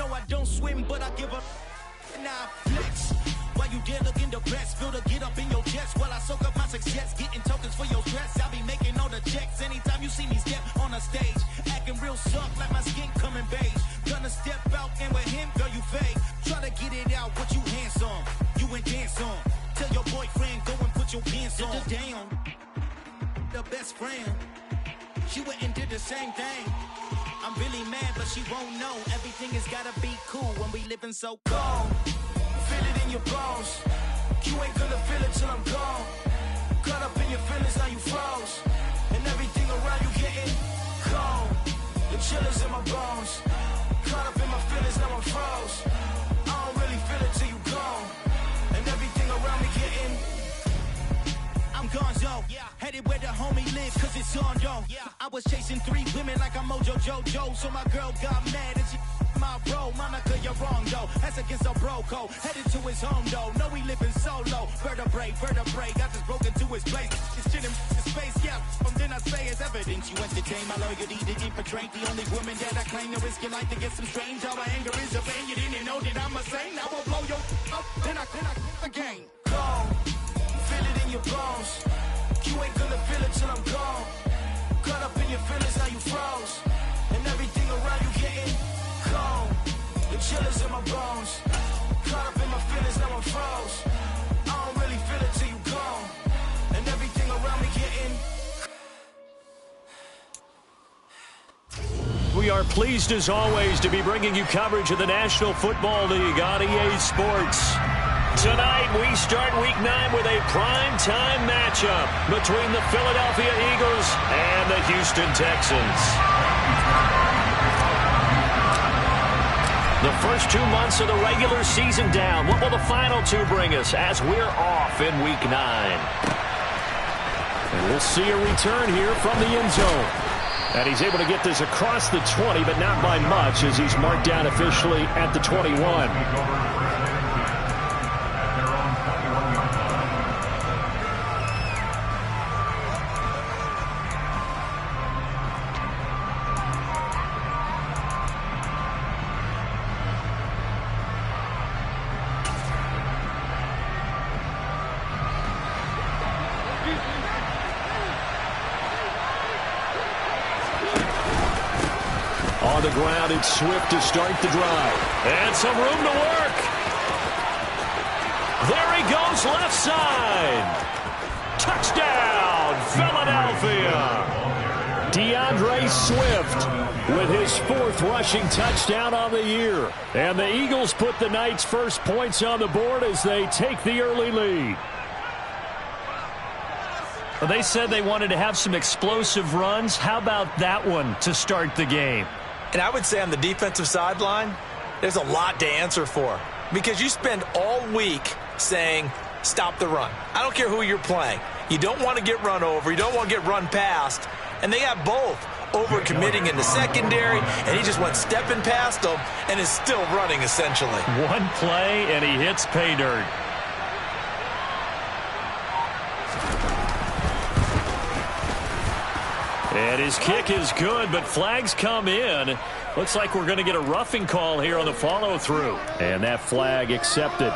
No, I don't swim, but I give a now flex. While you there looking the best, feel the get up in your chest while I soak up my success, getting tokens for your stress. I'll be making all the checks anytime you see me step on a stage, acting real soft like my skin coming beige. Gonna step out and with him, girl, you fake. Try to get it out, what you handsome, you ain't dance on. Tell your boyfriend, go and put your pants on. Down, the best friend, she went and did the same thing. I'm really mad, but she won't know. Everything has gotta be cool when we living so cold. Feel it in your bones. You ain't gonna feel it till I'm gone. Caught up in your feelings, now you froze. And everything around you getting cold. The chill is in my bones. Caught up in my feelings, now I'm froze. I don't really feel it till you gone. And everything around me getting I'm gonzo, headed where the homie live, cause it's on though. I was chasing 3 women like I'm Mojo Jojo, so my girl got mad and she my bro. Monica, you're wrong though, that's against our bro code. Headed to his home though, no we living solo. Vertebrae, got this broken to his place. It's chillin' his space, then I say it's evidence. You entertain my loyalty to infiltrate the only woman that I claim to risk your life to get some strange. How my anger is a pain, you didn't know that I'm a saint. I will blow your up, then I again. Go. Feel it in your bones. You ain't gonna feel it till I'm gone. Caught up in your feelings, now you froze. And everything around you getting cold. The chill is in my bones. Caught up in my feelings, now I'm froze. I don't really feel it till you gone. And everything around me getting. We are pleased as always to be bringing you coverage of the National Football League on EA Sports. Tonight, we start Week 9 with a prime-time matchup between the Philadelphia Eagles and the Houston Texans. The first 2 months of the regular season down. What will the final 2 bring us as we're off in Week 9? And we'll see a return here from the end zone. And he's able to get this across the 20, but not by much as he's marked down officially at the 21. On the ground, it's Swift to start the drive. And some room to work. There he goes, left side. Touchdown, Philadelphia. DeAndre Swift with his 4th rushing touchdown on the year. And the Eagles put the Knights' first points on the board as they take the early lead. Well, they said they wanted to have some explosive runs. How about that one to start the game? And I would say on the defensive sideline, there's a lot to answer for. Because you spend all week saying, stop the run. I don't care who you're playing. You don't want to get run over. You don't want to get run past. And they have both. Over-committing in the secondary, and he just went stepping past them and is still running, essentially. One play, and he hits pay dirt. And his kick is good, but flags come in. Looks like we're going to get a roughing call here on the follow-through. And that flag accepted.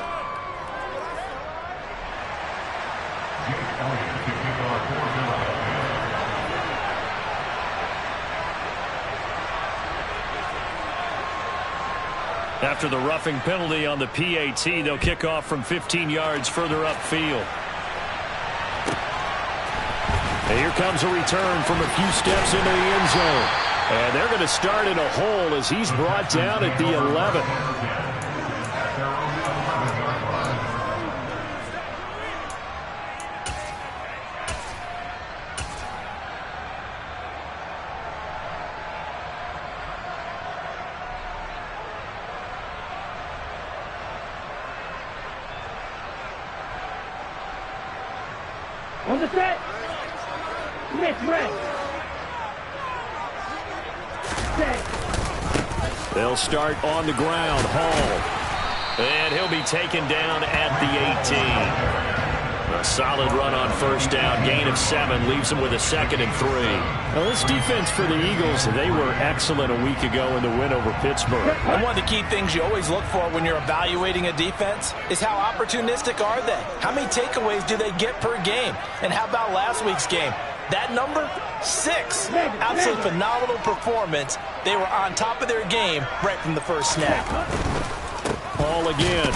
After the roughing penalty on the PAT, they'll kick off from 15 yards further upfield. And here comes a return from a few steps into the end zone. And they're going to start in a hole as he's brought down at the 11. On the set. Miss red. Set. They'll start on the ground. Hall. And he'll be taken down at the 18. A solid run on first down. Gain of 7 leaves them with a 2nd and 3. Well, this defense for the Eagles, they were excellent a week ago in the win over Pittsburgh. And one of the key things you always look for when you're evaluating a defense is how opportunistic are they? How many takeaways do they get per game? And how about last week's game? That number, 6. Absolutely phenomenal performance. They were on top of their game right from the first snap. Ball again.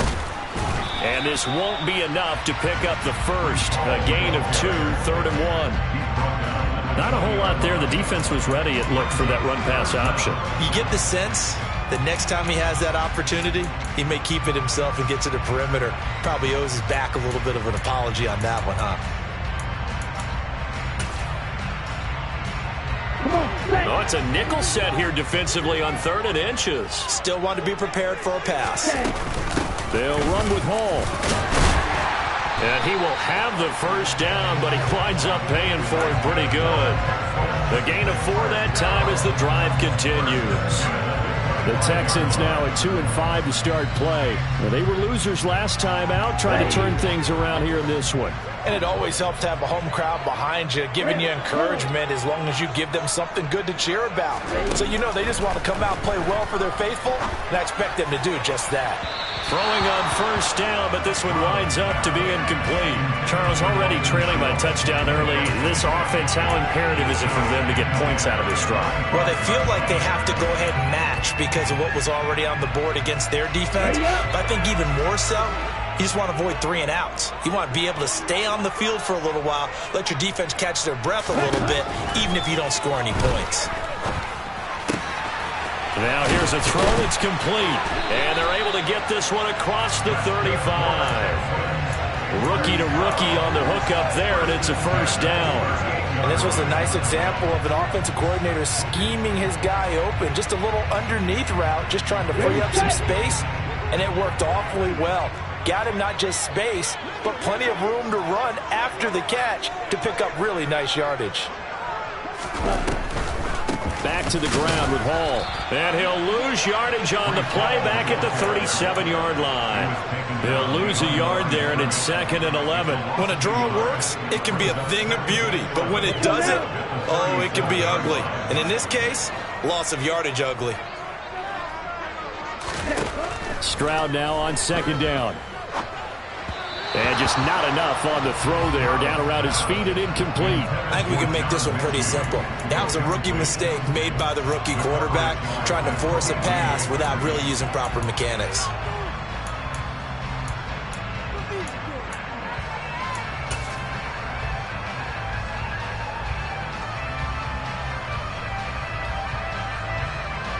And this won't be enough to pick up the first. A gain of 2, 3rd and 1. Not a whole lot there. The defense was ready, it looked, for that run-pass option. You get the sense that next time he has that opportunity, he may keep it himself and get to the perimeter. Probably owes his back a little bit of an apology on that one, huh? Oh, it's a nickel set here defensively on 3rd and inches. Still want to be prepared for a pass. They'll run with Hall. And he will have the first down, but he winds up paying for it pretty good. The gain of 4 that time as the drive continues. The Texans now at 2-5 to start play. Well, they were losers last time out, trying to turn things around here in this one. And it always helps to have a home crowd behind you, giving you encouragement as long as you give them something good to cheer about. So you know they just want to come out and play well for their faithful, and I expect them to do just that. Throwing on first down, but this one winds up to be incomplete. Charles, already trailing by a touchdown early. This offense, how imperative is it for them to get points out of this drive? Well, they feel like they have to go ahead and match because of what was already on the board against their defense. But I think even more so, you just want to avoid 3 and outs. You want to be able to stay on the field for a little while, let your defense catch their breath a little bit, even if you don't score any points. Now here's a throw that's complete. And they're able to get this one across the 35. Rookie to rookie on the hook up there, and it's a first down. And this was a nice example of an offensive coordinator scheming his guy open. Just a little underneath route, just trying to free up some space, and it worked awfully well. Got him not just space, but plenty of room to run after the catch to pick up really nice yardage. Back to the ground with Hall. And he'll lose yardage on the play back at the 37-yard line. He'll lose a yard there, and it's 2nd and 11. When a draw works, it can be a thing of beauty. But when it doesn't, oh, it can be ugly. And in this case, loss of yardage ugly. Stroud now on 2nd down. And just not enough on the throw there. Down around his feet and incomplete. I think we can make this one pretty simple. That was a rookie mistake made by the rookie quarterback, trying to force a pass without really using proper mechanics.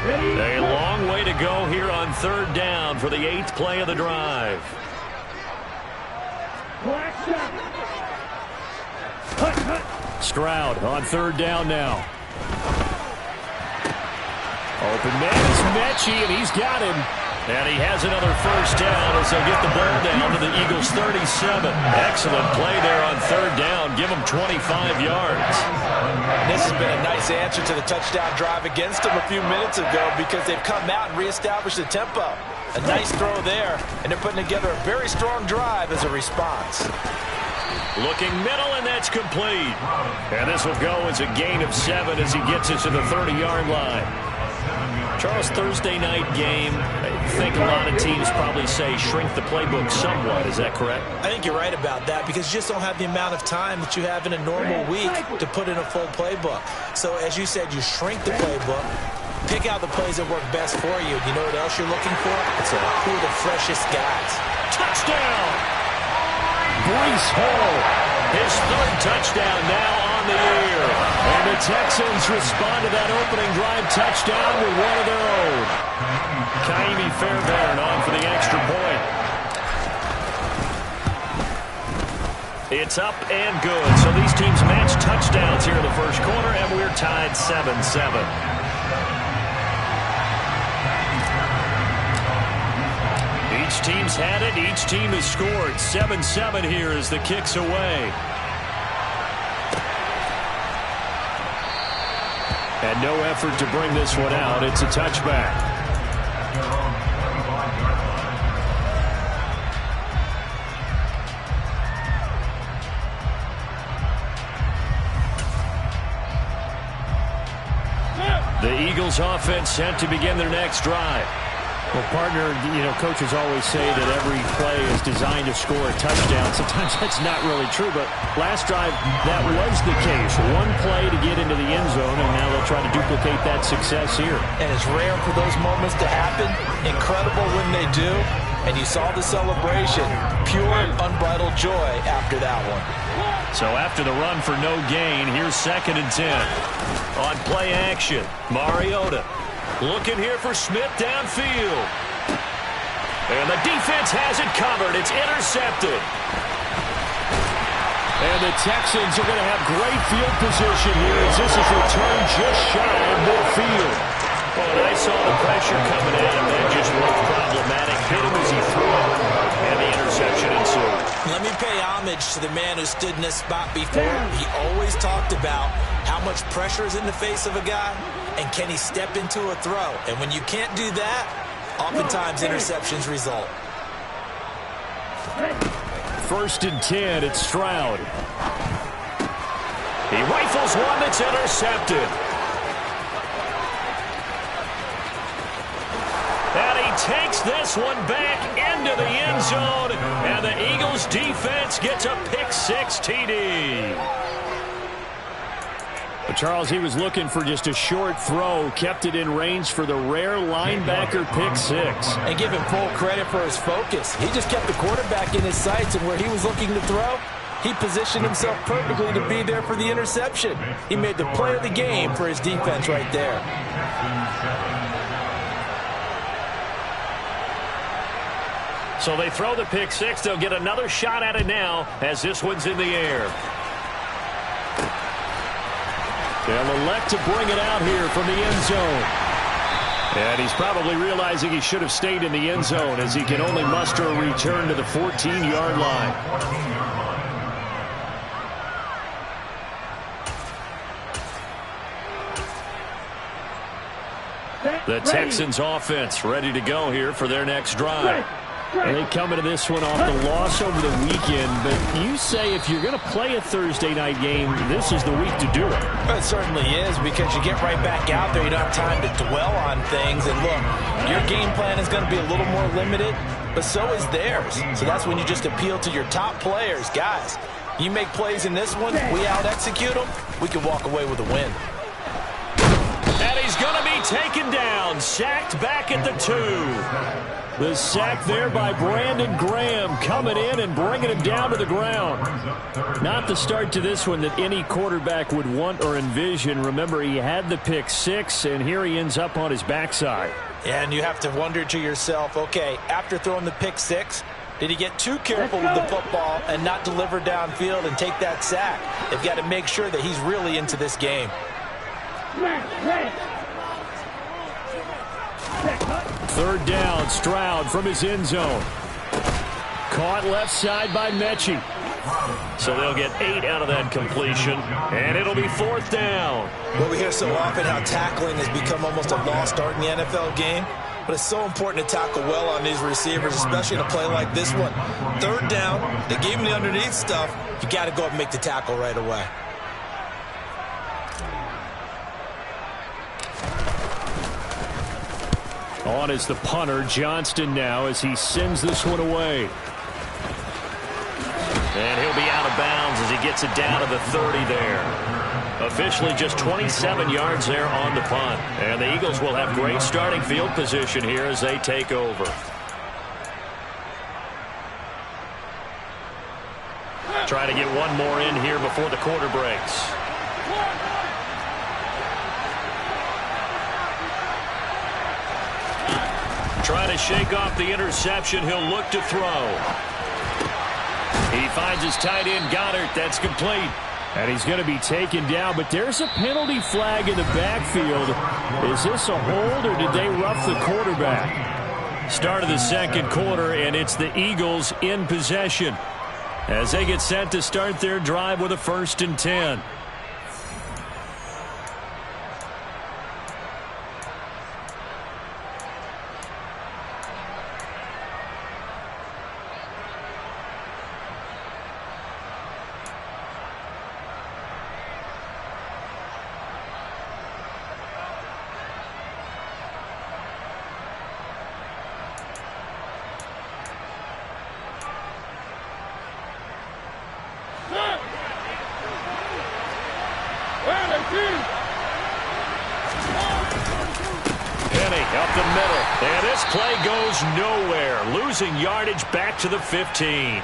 A long way to go here on 3rd down for the 8th play of the drive. Stroud on 3rd down now. Open man is Mechie, and he's got him. And he has another first down as they'll get the ball down to the Eagles' 37. Excellent play there on 3rd down. Give them 25 yards. This has been a nice answer to the touchdown drive against them a few minutes ago because they've come out and reestablished the tempo. A nice throw there, and they're putting together a very strong drive as a response. Looking middle, and that's complete. And this will go as a gain of 7 as he gets it to the 30-yard line. Charles, Thursday night game, I think a lot of teams probably say shrink the playbook somewhat. Is that correct? I think you're right about that because you just don't have the amount of time that you have in a normal week to put in a full playbook. So as you said, you shrink the playbook, pick out the plays that work best for you. You know what else you're looking for? It's who are the freshest guys. Touchdown! Breece Hall, his 3rd touchdown now on the year. And the Texans respond to that opening drive touchdown with one of their own. Ka'imi Fairbairn on for the extra point. It's up and good. So these teams match touchdowns here in the first quarter, and we're tied 7-7. Each team's had it. Each team has scored. 7-7 here as the kick's away. And no effort to bring this one out. It's a touchback. Texans offense set to begin their next drive. Well, partner, coaches always say that every play is designed to score a touchdown. Sometimes that's not really true, but last drive, that was the case. One play to get into the end zone, and now they'll try to duplicate that success here. And it's rare for those moments to happen. Incredible when they do. And you saw the celebration. Pure, unbridled joy after that one. So after the run for no gain, here's 2nd and 10. On play action, Mariota. Looking here for Smith downfield. And the defense has it covered. It's intercepted. And the Texans are going to have great field position here as this is returned just shy of midfield. Oh, and I saw the pressure coming at him. That just looked problematic. Hit him as he threw it. And the interception ensued. Let me pay homage to the man who stood in this spot before. He always talked about how much pressure is in the face of a guy, and can he step into a throw. And when you can't do that, oftentimes interceptions result. 1st and 10, it's Stroud. He rifles one that's intercepted. And he takes this one back into the end zone, and the Eagles defense gets a pick-6 TD. But Charles, he was looking for just a short throw, kept it in range for the rare linebacker pick-6. And give him full credit for his focus. He just kept the quarterback in his sights, and where he was looking to throw, he positioned himself perfectly to be there for the interception. He made the play of the game for his defense right there. So they throw the pick-6. They'll get another shot at it now as this one's in the air. They'll elect to bring it out here from the end zone. And he's probably realizing he should have stayed in the end zone as he can only muster a return to the 14-yard line. The Texans offense ready to go here for their next drive. And they come into this one off the loss over the weekend, but you say if you're going to play a Thursday night game, this is the week to do it. It certainly is, because you get right back out there. You don't have time to dwell on things. And look, your game plan is going to be a little more limited, but so is theirs. So that's when you just appeal to your top players. Guys, you make plays in this one, we out-execute them, we can walk away with a win. And he's going to be taken down, sacked back at the 2. The sack there by Brandon Graham coming in and bringing him down to the ground. Not the start to this one that any quarterback would want or envision. Remember, he had the pick-6, and here he ends up on his backside. And you have to wonder to yourself, okay, after throwing the pick-6, did he get too careful with the football and not deliver downfield and take that sack? They've got to make sure that he's really into this game. 3rd down, Stroud from his end zone. Caught left side by Mechie. So they'll get 8 out of that completion, and it'll be 4th down. Well, we hear so often how tackling has become almost a lost art in the NFL game, but it's so important to tackle well on these receivers, especially in a play like this one. 3rd down, they gave him the underneath stuff. You got to go up and make the tackle right away. On is the punter, Johnston now, as he sends this one away. And he'll be out of bounds as he gets it down to the 30 there. Officially just 27 yards there on the punt. And the Eagles will have great starting field position here as they take over. Try to get one more in here before the quarter breaks. Trying to shake off the interception. He'll look to throw. He finds his tight end, Goddard. That's complete. And he's going to be taken down, but there's a penalty flag in the backfield. Is this a hold, or did they rough the quarterback? Start of the 2nd quarter, and it's the Eagles in possession as they get set to start their drive with a 1st and 10. This play goes nowhere, losing yardage back to the 15.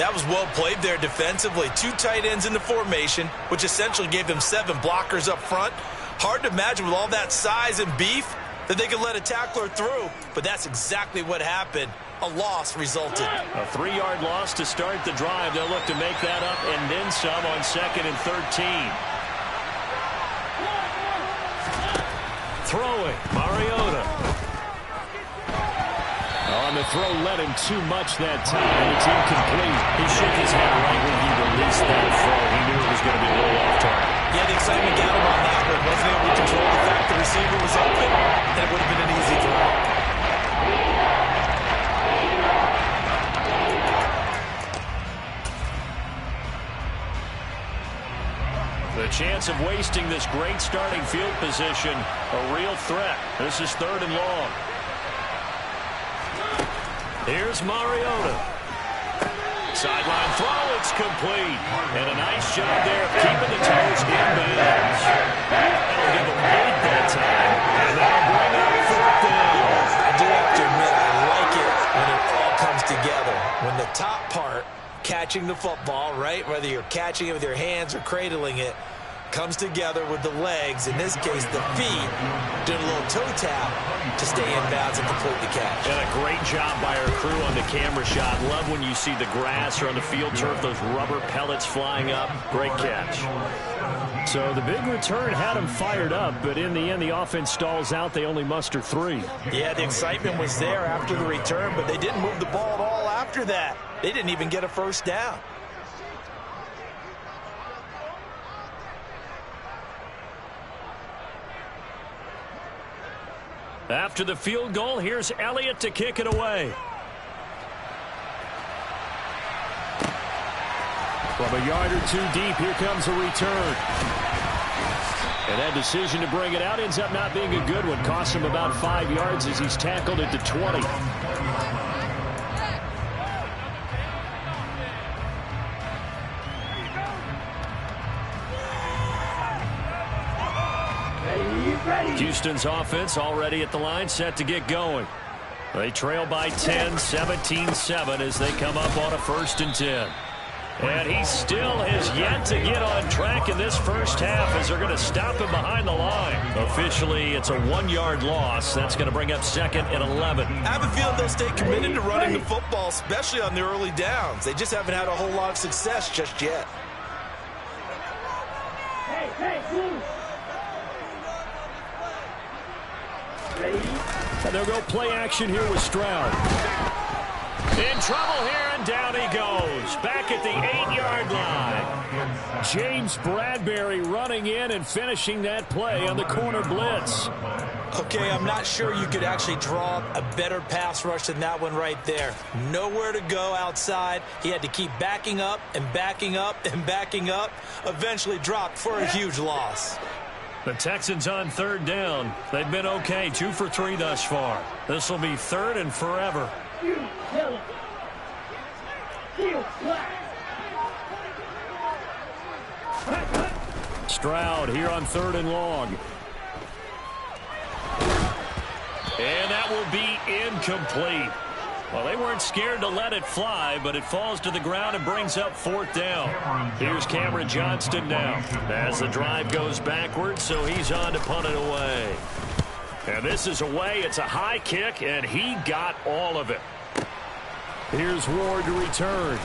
That was well played there defensively. 2 tight ends in the formation, which essentially gave them 7 blockers up front. Hard to imagine with all that size and beef that they could let a tackler through, but that's exactly what happened. A loss resulted. A 3-yard loss to start the drive. They'll look to make that up and then some on 2nd and 13. Throwing, Mariota. On the throw, led him too much that time, and it's incomplete. He shook his head right when he released that throw. He knew it was going to be a little off target. Yeah, the excitement got him on that one. Wasn't able to control the fact the receiver was open, and it would have been an easy throw. The chance of wasting this great starting field position, a real threat. This is 3rd and long. Here's Mariota. Sideline throw, it's complete. And a nice job there of keeping the toes in bounds. That'll give them 8 that time. And that'll bring up 4th down. I do have to admit, I like it when it all comes together. When the top part, catching the football, right, whether you're catching it with your hands or cradling it, comes together with the legs, in this case the feet, doing a little toe tap to stay in bounds and complete the catch. And a great job by our crew on the camera shot. Love when you see the grass or on the field turf, those rubber pellets flying up. Great catch. So the big return had them fired up, but in the end the offense stalls out. They only muster 3. Yeah, the excitement was there after the return, but they didn't move the ball at all after that. They didn't even get a first down. After the field goal, here's Elliott to kick it away. From a yard or 2 deep, here comes a return. And that decision to bring it out ends up not being a good one. Costs him about 5 yards as he's tackled at the 20. Houston's offense already at the line, set to get going. They trail by 10, 17-7 as they come up on a 1st and 10. And he still has yet to get on track in this first half as they're going to stop him behind the line. Officially, it's a 1-yard loss. That's going to bring up 2nd and 11. I have a feeling they'll stay committed to running the football, especially on the early downs. They just haven't had a whole lot of success just yet. And they'll go play action here with Stroud. In trouble here, and down he goes. Back at the 8-yard line. James Bradbury running in and finishing that play on the corner blitz. Okay, I'm not sure you could actually draw a better pass rush than that one right there. Nowhere to go outside. He had to keep backing up and backing up and backing up. Eventually dropped for a huge loss. The Texans on 3rd down. They've been okay, 2 for 3 thus far. This will be 3rd and forever. Stroud here on 3rd and long. And that will be incomplete. Well, they weren't scared to let it fly, but it falls to the ground and brings up 4th down. Here's Cameron Johnston now as the drive goes backwards, so he's on to punt it away. And this is away. It's a high kick, and he got all of it. Here's Ward to return.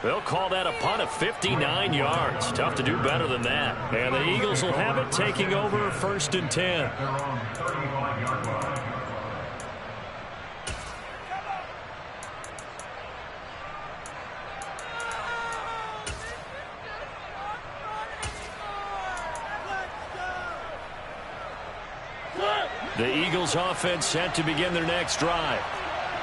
They'll call that a punt of 59 yards. Tough to do better than that. And the Eagles will have it, taking over 1st and 10. The Eagles offense set to begin their next drive.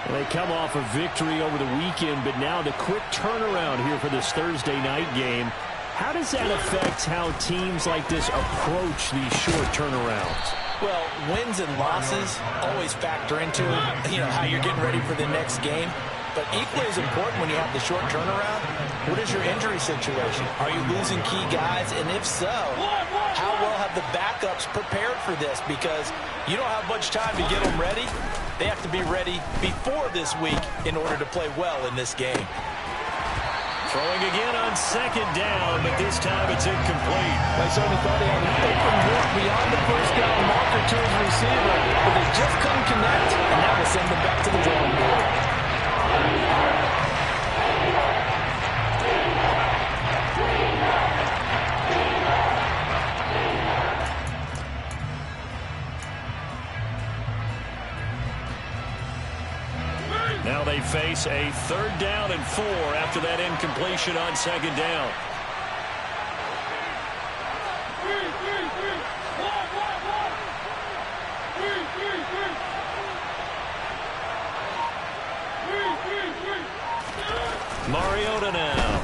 They come off a victory over the weekend, but now the quick turnaround here for this Thursday night game. How does that affect how teams like this approach these short turnarounds? Well, wins and losses always factor into, how you're getting ready for the next game. But equally as important when you have the short turnaround, what is your injury situation? Are you losing key guys? And if so, how well have the backups prepared for this? Because you don't have much time to get them ready. They have to be ready before this week in order to play well in this game. Throwing again on second down, but this time it's incomplete. I certainly thought he had an open look beyond the first down marker to his receiver, but they just couldn't connect, and that will send them back to the drawing board. Now they face a 3rd down and 4 after that incompletion on second down. Mariota now.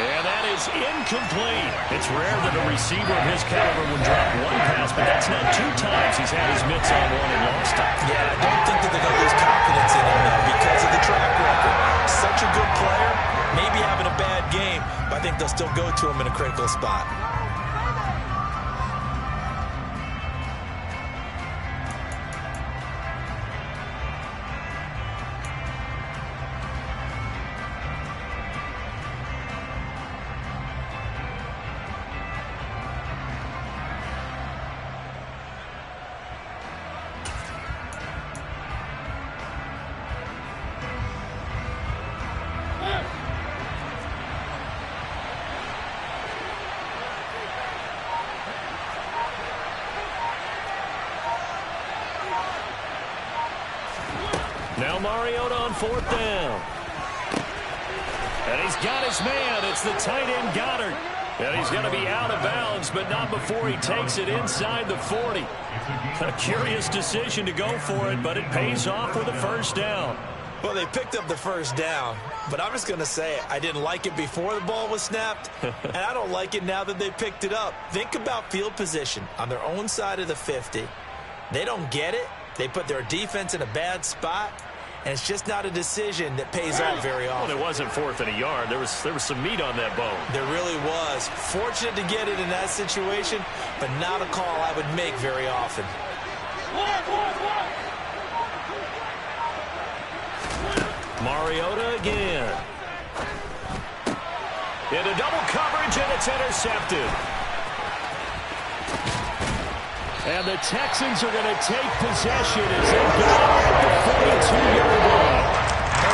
And that is incomplete. It's rare that a receiver of his caliber would drop one pass, but that's not 2 times he's had his mitts on one and lost it. Yeah, I don't think that they're going to lose confidence in him, though, because of the track record. Such a good player, maybe having a bad game, but I think they'll still go to him in a critical spot. Now Mariota on 4th down. And he's got his man. It's the tight end Goddard. And he's going to be out of bounds, but not before he takes it inside the 40. A curious decision to go for it, but it pays off with a 1st down. Well, they picked up the 1st down, but I'm just going to say I didn't like it before the ball was snapped, and I don't like it now that they picked it up. Think about field position on their own side of the 50. They don't get it. They put their defense in a bad spot, and it's just not a decision that pays off very often. Well, it wasn't 4th and a yard. There was some meat on that bone. There really was. Fortunate to get it in that situation, but not a call I would make very often. Mariota again. Into double coverage, and it's intercepted. And the Texans are going to take possession as they go at the 42-yard line.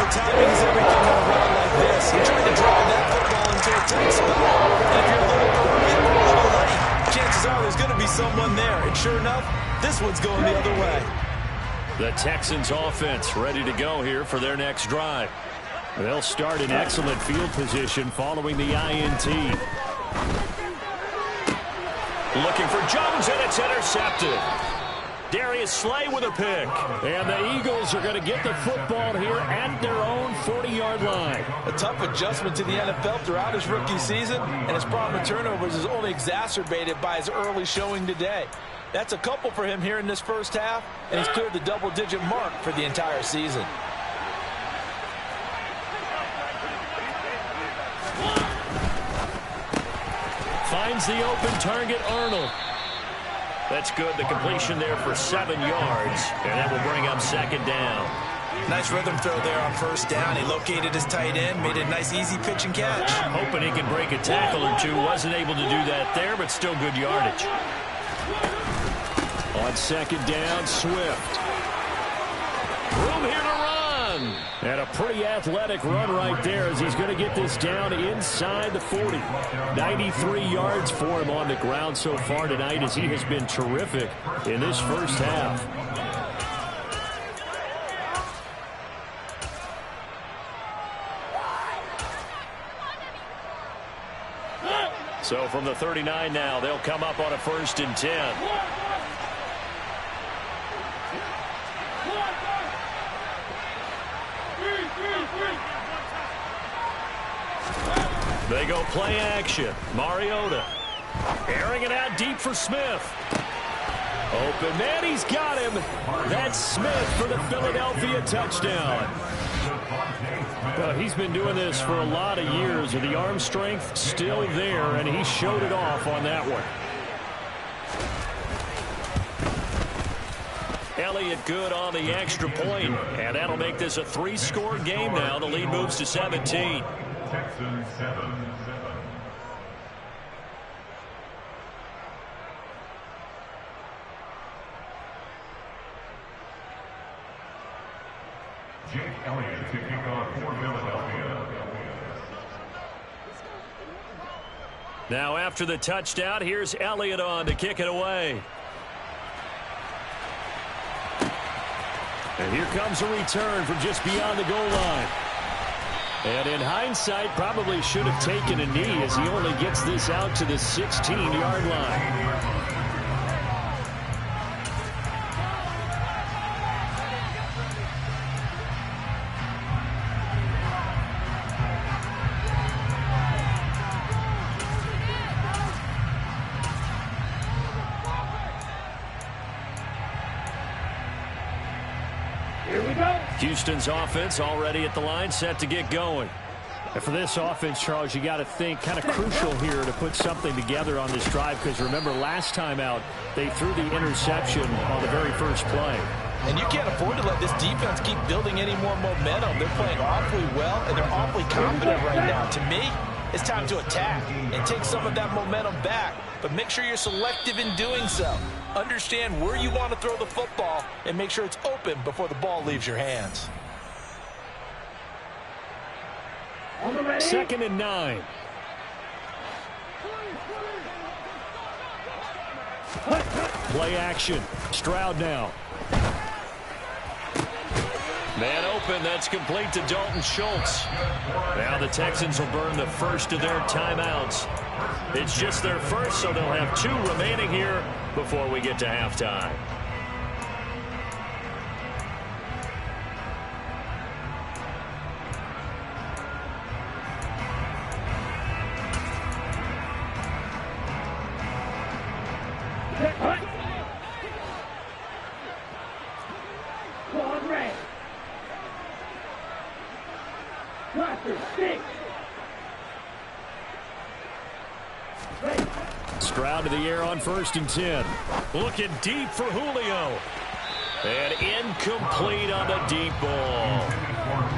Timing is everything on a run like this. He tried to drive that football into a tight spot. And if you're a little early, a little late, chances are there's going to be someone there. And sure enough, this one's going the other way. The Texans offense ready to go here for their next drive. They'll start in excellent field position following the INT. Looking for Jones, and it's intercepted. Darius Slay with a pick. And the Eagles are going to get the football here at their own 40-yard line. A tough adjustment to the NFL throughout his rookie season, and his problem with turnovers is only exacerbated by his early showing today. That's a couple for him here in this first half, and he's cleared the double-digit mark for the entire season. Finds the open target, Arnold. That's good. The completion there for 7 yards, and that will bring up 2nd down. Nice rhythm throw there on 1st down. He located his tight end, made a nice easy pitch and catch. Hoping he can break a tackle or two. Wasn't able to do that there, but still good yardage. On 2nd down, Swift. Room here to run. And a pretty athletic run right there as he's going to get this down inside the 40. 93 yards for him on the ground so far tonight as he has been terrific in this first half. So from the 39 now, they'll come up on a 1st and 10. They go play action. Mariota airing it out deep for Smith. Open man, he's got him. That's Smith for the Philadelphia touchdown. Well, he's been doing this for a lot of years, with the arm strength still there, and he showed it off on that one. Elliott good on the extra point, and that'll make this a 3-score game now. The lead moves to 17. Texans 7-7. Jake Elliott to kick off for Philadelphia. Now after the touchdown, here's Elliott on to kick it away. And here comes a return from just beyond the goal line. And in hindsight, probably should have taken a knee, as he only gets this out to the 16-yard line. Houston's offense already at the line, set to get going. And for this offense, Charles, you got to think kind of crucial here to put something together on this drive, because remember last time out, they threw the interception on the very first play. And you can't afford to let this defense keep building any more momentum. They're playing awfully well, and they're awfully confident right now. To me, it's time to attack and take some of that momentum back, but make sure you're selective in doing so. Understand where you want to throw the football and make sure it's open before the ball leaves your hands. 2nd and 9. Play action. Stroud now. Man open. That's complete to Dalton Schultz. Now the Texans will burn the first of their timeouts. It's just their first, so they'll have 2 remaining here before we get to halftime. Stroud to the air on 1st and 10. Looking deep for Julio. And incomplete on the deep ball.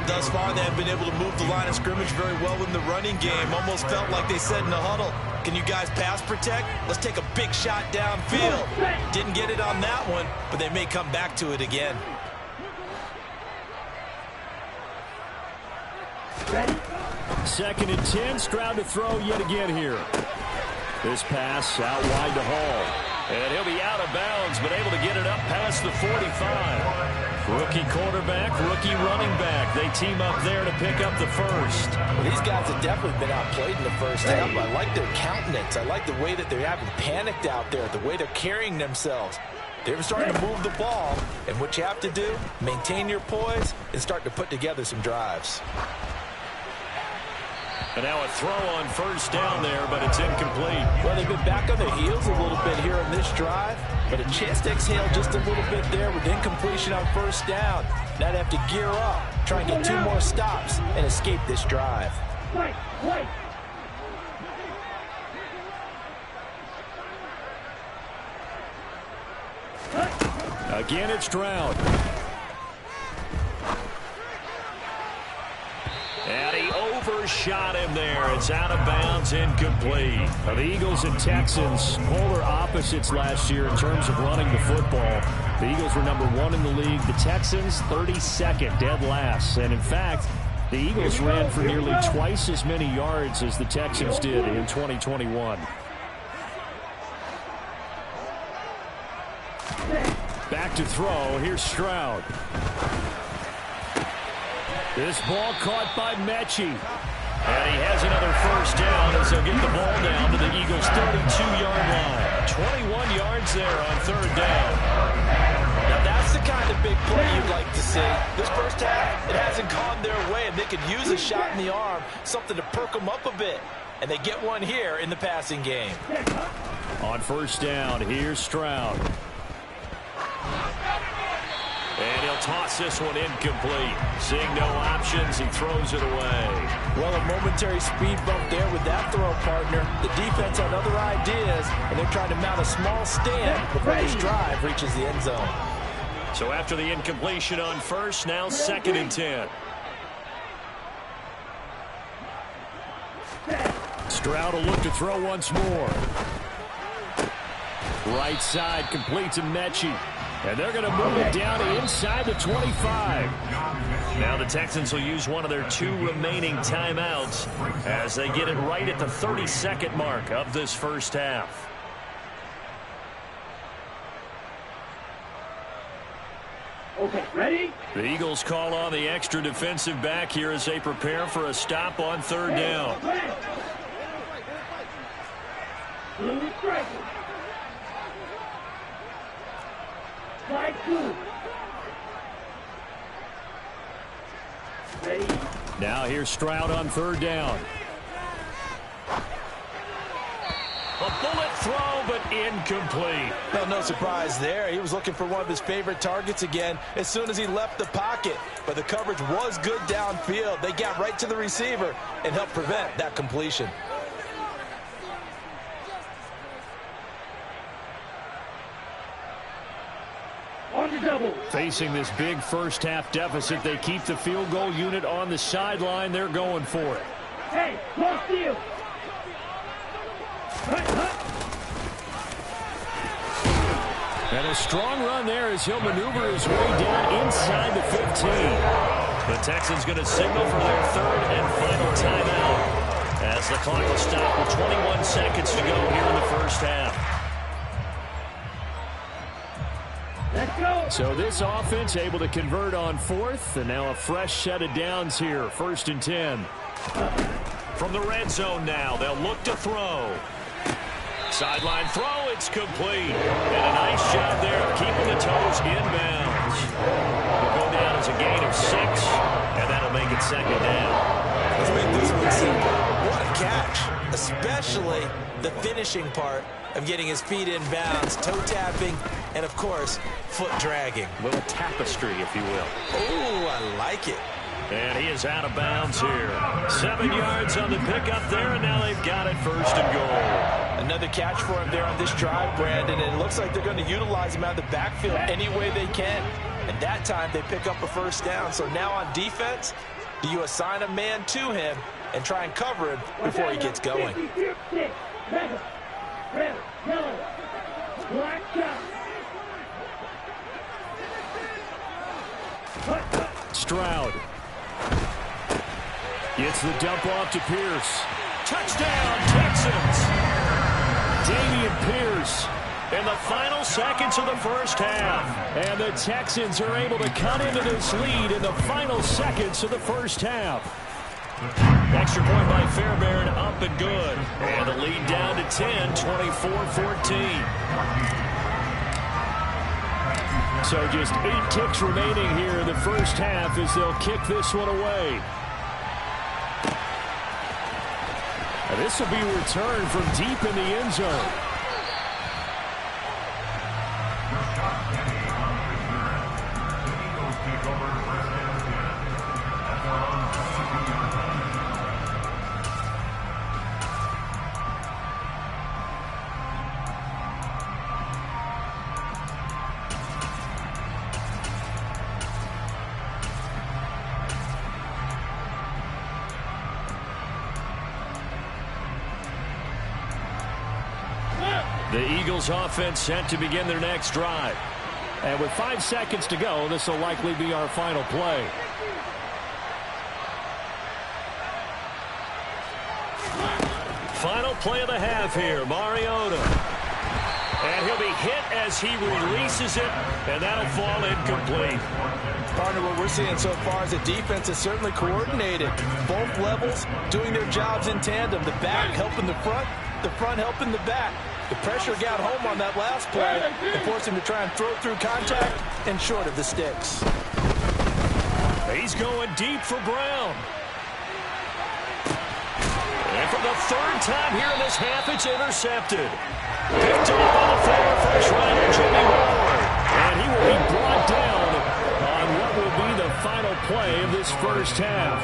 Thus far, they have been able to move the line of scrimmage very well in the running game. Almost felt like they said in the huddle, can you guys pass protect? Let's take a big shot downfield. Didn't get it on that one, but they may come back to it again. Ready? 2nd and 10. Stroud to throw yet again here. This pass out wide to Hall. And he'll be out of bounds, but able to get it up past the 45. Rookie quarterback, rookie running back. They team up there to pick up the first. Well, these guys have definitely been outplayed in the first half. I like their countenance. I like the way that they're having panicked out there, the way they're carrying themselves. They're starting to move the ball, and what you have to do, maintain your poise and start to put together some drives. And now a throw on 1st down there, but it's incomplete. Well, they've been back on their heels a little bit here on this drive, but a chance to exhale just a little bit there with incompletion on 1st down. Now they have to gear up, try and get 2 more stops, and escape this drive. Wait. Again, it's Stroud. And he overshot him there. It's out of bounds, incomplete. Now, the Eagles and Texans, polar opposites last year in terms of running the football. The Eagles were number 1 in the league. The Texans, 32nd, dead last. And in fact, the Eagles ran for nearly twice as many yards as the Texans did in 2021. Back to throw. Here's Stroud. This ball caught by Mechie. And he has another 1st down as they'll get the ball down to the Eagles' 32-yard line. 21 yards there on 3rd down. Now that's the kind of big play you'd like to see. This first half, it hasn't gone their way, and they could use a shot in the arm, something to perk them up a bit. And they get one here in the passing game. On 1st down, here's Stroud. And he'll toss this one incomplete. Seeing no options, he throws it away. Well, a momentary speed bump there with that throw, partner. The defense had other ideas, and they're trying to mount a small stand before this drive reaches the end zone. So after the incompletion on first, now 2nd and 10. Stroud will look to throw once more. Right side completes to Mechie. And they're going to move it down to inside the 25. Now the Texans will use one of their 2 remaining timeouts as they get it right at the 32nd mark of this first half. Okay, ready? The Eagles call on the extra defensive back here as they prepare for a stop on 3rd down. Blue striker. Slide 2. Ready? Now here's Stroud on 3rd down. A bullet throw, but incomplete. Well, no surprise there. He was looking for one of his favorite targets again as soon as he left the pocket. But the coverage was good downfield. They got right to the receiver and helped prevent that completion. Facing this big first half deficit, they keep the field goal unit on the sideline. They're going for it. Hey, close field. And a strong run there as he'll maneuver his way down inside the 15. The Texans going to signal for their 3rd and final timeout as the clock will stop with 21 seconds to go here in the first half. Let's go. So this offense able to convert on 4th, and now a fresh set of downs here, 1st and 10. From the red zone now, they'll look to throw. Sideline throw, it's complete. And a nice job there of keeping the toes inbounds. It'll go down as a gain of 6, and that'll make it 2nd down. Let's make this one simple. What a catch, especially the finishing part of getting his feet in bounds, toe tapping, and of course, foot dragging. A little tapestry, if you will. Oh, I like it. And he is out of bounds here. 7 yards on the pickup there, and now they've got it 1st and goal. Another catch for him there on this drive, Brandon, and it looks like they're going to utilize him out of the backfield any way they can. And that time they pick up a 1st down. So now on defense, do you assign a man to him and try and cover him before he gets going? Red, yellow, black shot. Stroud gets the dump off to Pierce. Touchdown, Texans! Dameon Pierce in the final seconds of the first half. And the Texans are able to cut into this lead in the final seconds of the first half. Extra point by Fairbairn, up and good. And the lead down to 10, 24-14. So just 8 ticks remaining here in the first half as they'll kick this one away. And this will be returned from deep in the end zone. The Eagles offense set to begin their next drive. And with 5 seconds to go, this will likely be our final play. Final play of the half here, Mariota. And he'll be hit as he releases it, and that'll fall incomplete. Partner, what we're seeing so far is the defense is certainly coordinated. Both levels doing their jobs in tandem. The back helping the front helping the back. The pressure got home on that last play and forced him to try and throw through contact and short of the sticks. He's going deep for Brown. And for the 3rd time here in this half, it's intercepted. Picked up on the former first rounder, Jimmy Ward. And he will be brought down final play of this first half.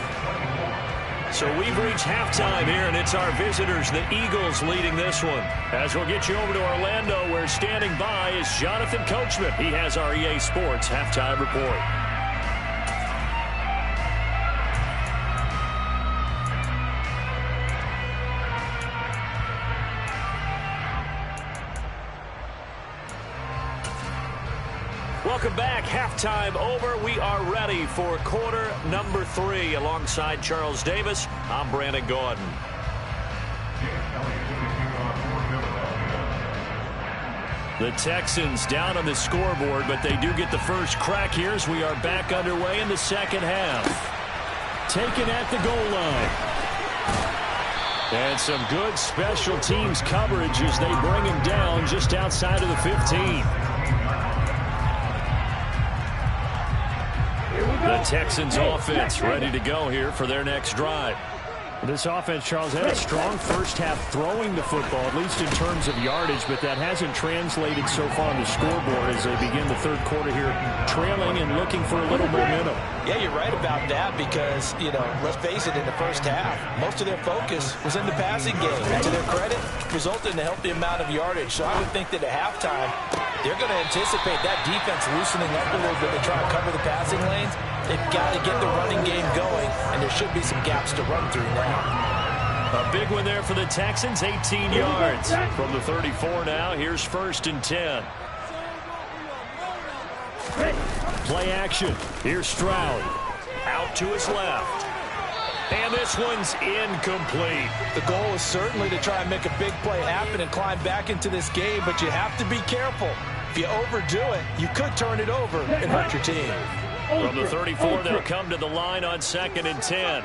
So we've reached halftime here, and it's our visitors, the Eagles, leading this one. As we'll get you over to Orlando, where standing by is Jonathan Coachman. He has our EA Sports halftime report. Welcome back. Halftime over. We are ready for quarter number 3. Alongside Charles Davis, I'm Brandon Gaudin. The Texans down on the scoreboard, but they do get the first crack here as we are back underway in the second half. Taken at the goal line. And some good special teams coverage as they bring him down just outside of the 15. The Texans offense ready to go here for their next drive. This offense, Charles, had a strong first half throwing the football, at least in terms of yardage, but that hasn't translated so far on the scoreboard as they begin the third quarter here, trailing and looking for a little momentum. Yeah, you're right about that because, let's face it, in the first half, most of their focus was in the passing game. And to their credit, resulted in a healthy amount of yardage. So I would think that at halftime, they're going to anticipate that defense loosening up a little bit to try and cover the passing lanes. They've got to get the running game going, and there should be some gaps to run through now. A big one there for the Texans, 18 yards. From the 34 now, here's 1st and 10. Play action. Here's Stroud. Out to his left. And this one's incomplete. The goal is certainly to try and make a big play happen and climb back into this game, but you have to be careful. If you overdo it, you could turn it over and hurt your team. From the 34, they'll come to the line on 2nd and 10.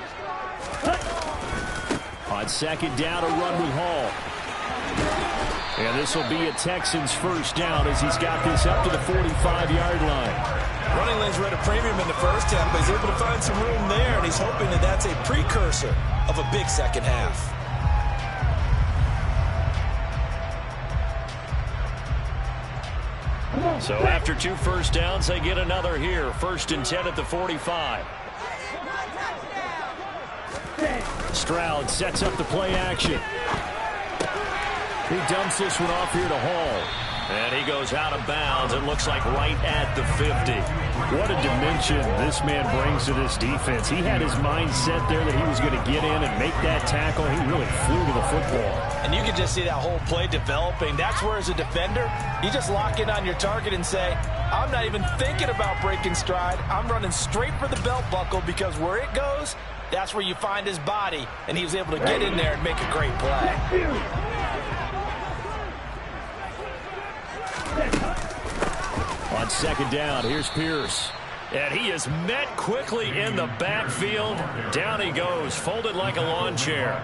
On 2nd down, a run with Hall. And this will be a Texans first down as he's got this up to the 45-yard line. Running lanes were at a premium in the first half, but he's able to find some room there, and he's hoping that that's a precursor of a big second half. So after 2 first downs, they get another here. 1st and 10 at the 45. Stroud sets up the play action. He dumps this one off here to Hall. And he goes out of bounds. It looks like right at the 50. What a dimension this man brings to this defense. He had his mind set there that he was going to get in and make that tackle. He really flew to the football. And you can just see that whole play developing. That's where, as a defender, you just lock in on your target and say, I'm not even thinking about breaking stride. I'm running straight for the belt buckle because where it goes, that's where you find his body. And he was able to get in there and make a great play. On 2nd down, here's Pierce. And he is met quickly in the backfield. Down he goes, folded like a lawn chair.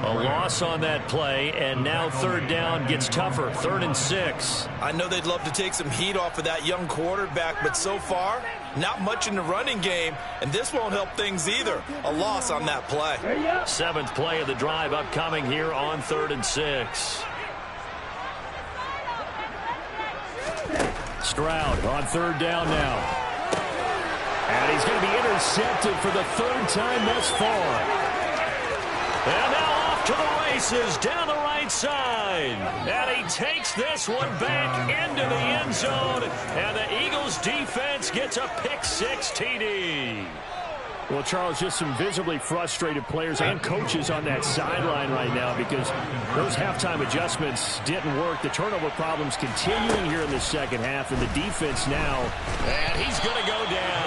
A loss on that play, and now 3rd down gets tougher. 3rd and 6. I know they'd love to take some heat off of that young quarterback, but so far, not much in the running game, and this won't help things either. A loss on that play. 7th play of the drive upcoming here on 3rd and 6. Stroud on 3rd down now. And he's going to be intercepted for the 3rd time thus far. And now off to the races down the right side. And he takes this one back into the end zone. And the Eagles defense gets a pick-6 TD. Well, Charles, just some visibly frustrated players and coaches on that sideline right now because those halftime adjustments didn't work. The turnover problems continuing here in the second half, and the defense now. And he's going to go down.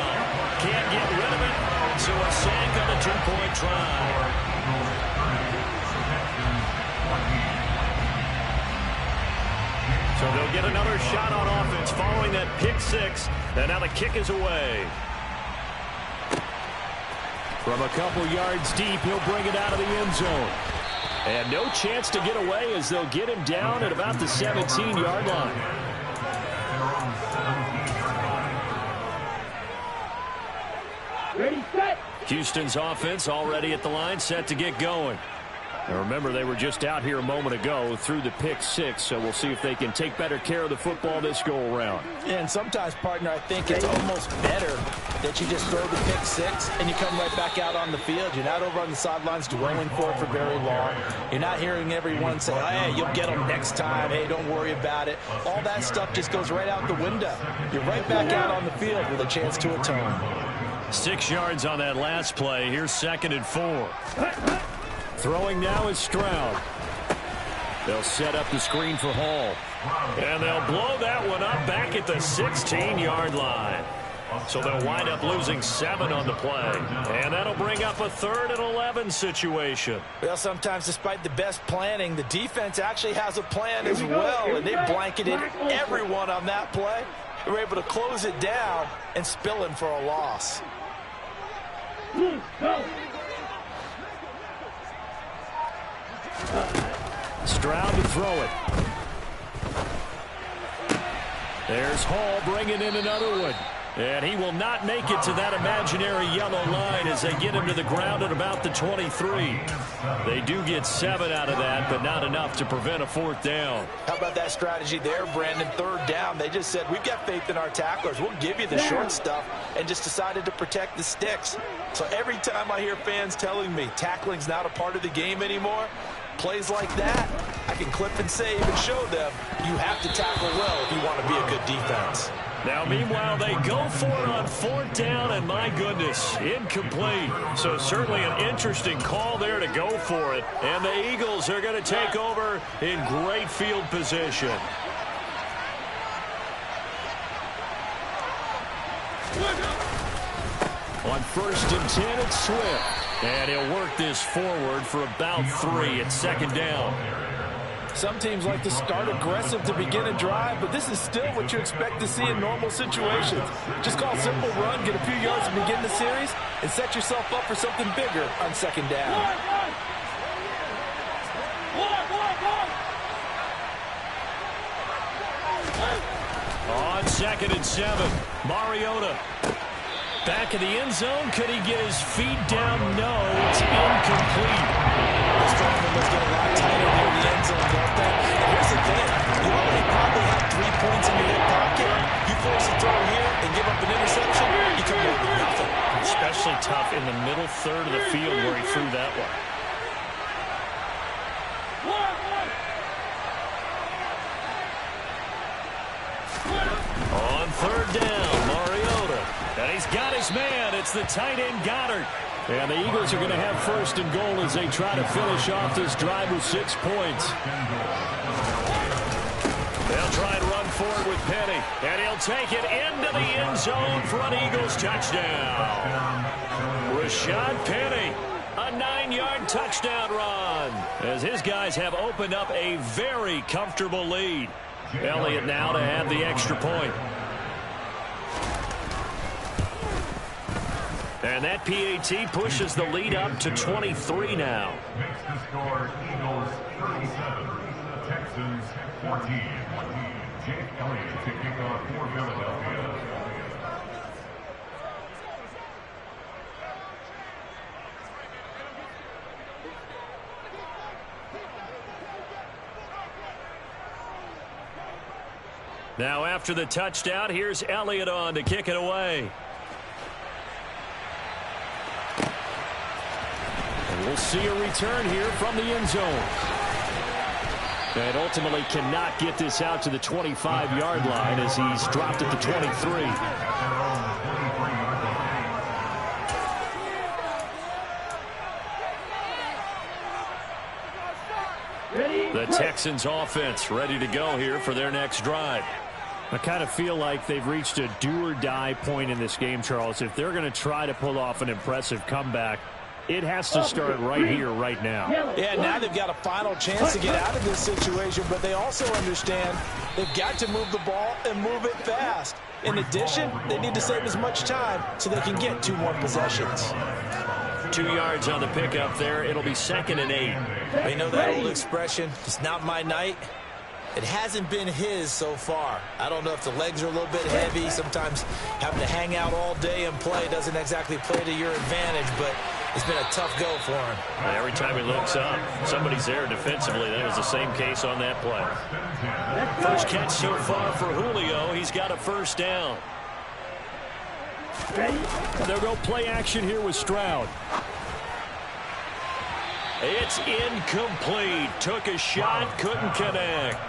Can't get rid of it, so a sack on the 2-point try. So they'll get another shot on offense following that pick-6, and now the kick is away. From a couple yards deep, he'll bring it out of the end zone. And no chance to get away as they'll get him down at about the 17-yard line. Ready, set. Houston's offense already at the line, set to get going. And remember, they were just out here a moment ago through the pick 6, so we'll see if they can take better care of the football this go-around. And sometimes, partner, I think it's almost better that you just throw the pick 6 and you come right back out on the field. You're not over on the sidelines dwelling for it for very long. You're not hearing everyone say, oh, hey, you'll get them next time. Hey, don't worry about it. All that stuff just goes right out the window. You're right back out on the field with a chance to atone. 6 yards on that last play. Here's 2nd and 4. Throwing now is Stroud. They'll set up the screen for Hall. And they'll blow that one up back at the 16-yard line. So they'll wind up losing 7 on the play. And that'll bring up a 3rd and 11 situation. Well, sometimes despite the best planning, the defense actually has a plan as well. And they blanketed everyone on that play. They were able to close it down and spill in for a loss. Stroud to throw it. There's Hall bringing in another one. And he will not make it to that imaginary yellow line as they get him to the ground at about the 23. They do get 7 out of that, but not enough to prevent a 4th down. How about that strategy there, Brandon? 3rd down. They just said, we've got faith in our tacklers. We'll give you the short stuff, and just decided to protect the sticks. So every time I hear fans telling me tackling's not a part of the game anymore, plays like that, I can clip and save and show them you have to tackle well if you want to be a good defense. Now, meanwhile, they go for it on 4th down, and my goodness, incomplete. So certainly an interesting call there to go for it. And the Eagles are going to take over in great field position. On 1st and 10, it's Swift. And he'll work this forward for about 3 at 2nd down. Some teams like to start aggressive to begin a drive, but this is still what you expect to see in normal situations. Just call a simple run, get a few yards to begin the series, and set yourself up for something bigger on 2nd down. On 2nd and 7, Mariota. Back in the end zone. Could he get his feet down? No, it's incomplete. The Stormers get a lot tighter near the end zone, don't they? And here's the thing. You already probably have 3 points in your hip pocket. You force a throw here and give up an interception, you come away with nothing. Especially tough in the middle 3rd of the field where he threw that one. On 3rd down, Mariota. And he's got his man. It's the tight end, Goddard. And the Eagles are going to have 1st and goal as they try to finish off this drive with 6 points. They'll try and run forward with Penny. And he'll take it into the end zone for an Eagles touchdown. Rashad Penny, a 9-yard touchdown run, as his guys have opened up a very comfortable lead. Elliott now to have the extra point. And that PAT pushes the lead up to 23 now. Makes the score Eagles 37, Texans 14. Jake Elliott to kick off for Philadelphia. Now after the touchdown, here's Elliott on to kick it away. And we'll see a return here from the end zone. And ultimately cannot get this out to the 25-yard line as he's dropped at the 23. The Texans offense ready to go here for their next drive. I kind of feel like they've reached a do-or-die point in this game, Charles. If they're going to try to pull off an impressive comeback, it has to start right here, right now. Yeah, now they've got a final chance to get out of this situation, but they also understand they've got to move the ball and move it fast. In addition, they need to save as much time so they can get 2 more possessions. 2 yards on the pickup there. It'll be 2nd and 8. You know that old expression, it's not my night? It hasn't been his so far. I don't know if the legs are a little bit heavy. Sometimes having to hang out all day and play doesn't exactly play to your advantage, but It's been a tough go for him. And every time he looks up, somebody's there defensively. That was the same case on that play. First catch so far for Julio. He's got a first down. They'll go play action here with Stroud. It's incomplete. Took a shot, couldn't connect.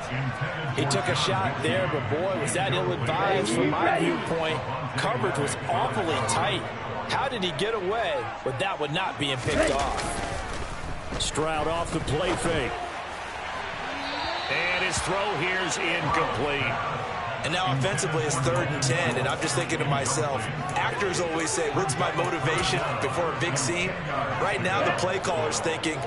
He took a shot there, but boy, was that ill-advised from my viewpoint. Coverage was awfully tight. How did he get away with that one not being picked off? Stroud off the play fake. And his throw here's incomplete. And now offensively it's 3rd and 10, and I'm just thinking to myself, actors always say, what's my motivation before a big scene? Right now the play caller's thinking,